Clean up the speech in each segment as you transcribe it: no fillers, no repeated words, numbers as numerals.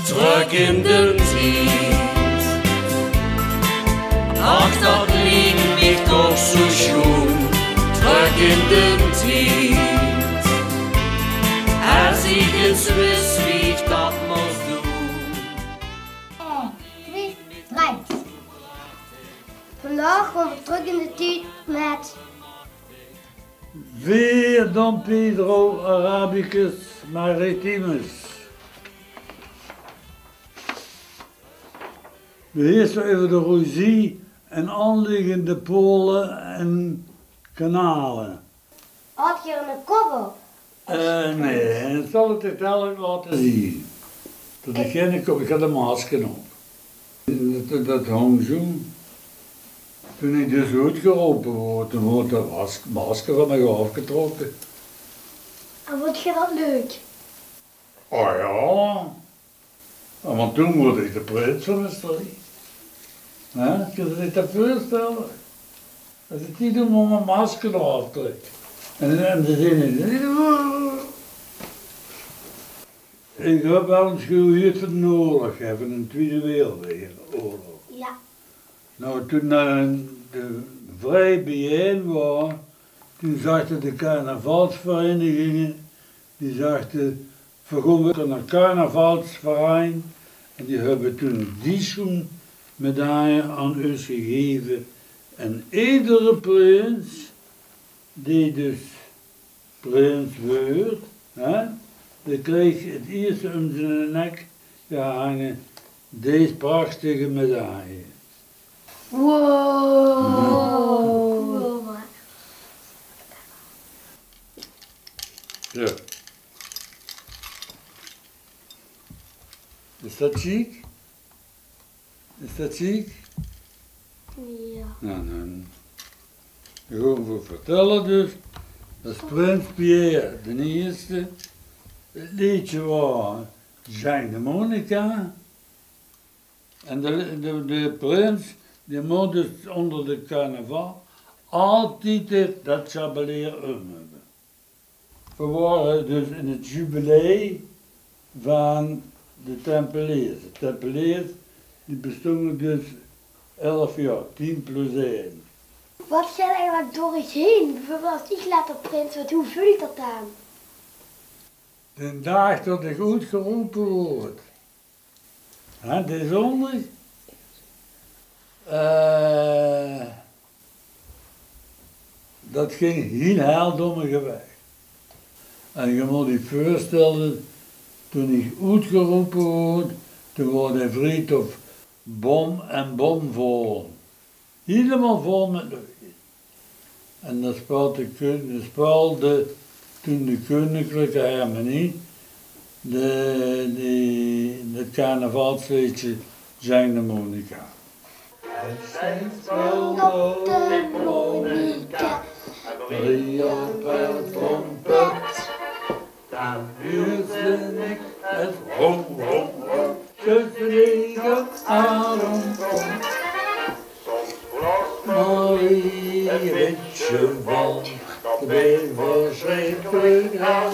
Terug in de tijd, ach dat liegt mich doch so schön. Terug in de tijd, als ich es wist wie ich dat moest doen. 1, 2, 3. Vandaag gaan we terug in de tijd met Weer Don Pedro Arabicus Maritimus. Beheersen over de Rosie en aanliggende polen en kanalen. had je een koffer. Nee, dat zal ik het eigenlijk laten zien. Dat ik geen kop, ik had een masker op. Dat hong zo. Toen ik dus uitgeroepen word, toen wordt de masker van mij afgetrokken. En vond je dat leuk? Oh ja. Want toen word ik de prins van de streek. Kun je zich dat voorstellen? Als ik niet doe, moet mijn masker eraf trekken. En de zin is... Ik heb wel eens gehuurd van de oorlog, van de Tweede Wereldoorlog. Ja. Nou, toen de vrij bijeen was, toen zagen de carnavalsverenigingen, die zagen, we gaan naar carnavalsverein, en die hebben toen die zo'n medaille aan ons gegeven. En iedere prins, die dus prins werd, die kreeg het eerste om zijn nek gehangen, deze prachtige medaille. Wow. Zo. Is dat chic? Is dat chic? Ja. Nou, gewoon voor vertellen dus. Dat is Prins Pierre, de eerste. Het liedje was Jeanne Monica. En de prins, die moet dus onder de carnaval altijd dat chabelier hebben. We waren dus in het jubilee van de Tempeliers. De Tempeliers die bestonden dus 11 jaar, 10 plus 1. Wat zit eigenlijk door iets heen? Bijvoorbeeld als ik later prins word, hoe vul ik dat aan? De dag dat ik uitgeroepen word. Het is zondag. Dat ging heel dommige weg. En je moet je voorstellen, toen ik uitgeroepen word, toen was de vriend of bom en bomvol. Helemaal vol met lucht. En dat speelde toen de koninklijke harmonie, het carnavalsliedje Jeanne Monica. En zij speelde de Monica, 3 jaar per trompet. Dan huurde ik het ho, ho, ho, gevregen adem komt. Marie, witje van de verschrikkelijk hel.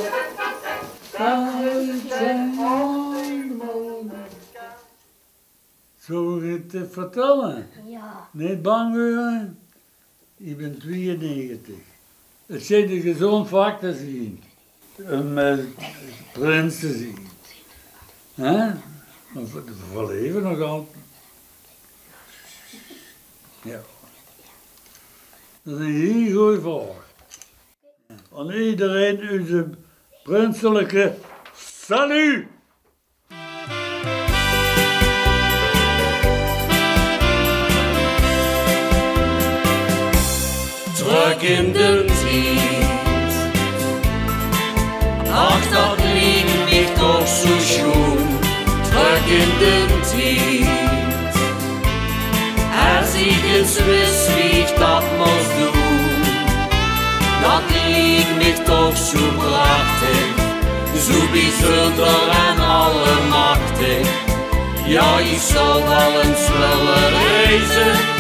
Uit zijn Monica. Zo het te vertellen? Ja. Niet bang worden? Ik ben 92. Het zit een gezond vak te zien. Om prins te zien. Maar we leven nog altijd. Ja. Dat is een heel goede vraag. Aan iedereen onze prinselijke salut! Terug in de tijd, ach dat liegt mich doch so schön. Terug in de tijd, als ich es wist wie ich dat moest doen. dat liet me toch zo prachtig, zo bijzonder en allemachtig. Ja, ik zou wel eens willen reizen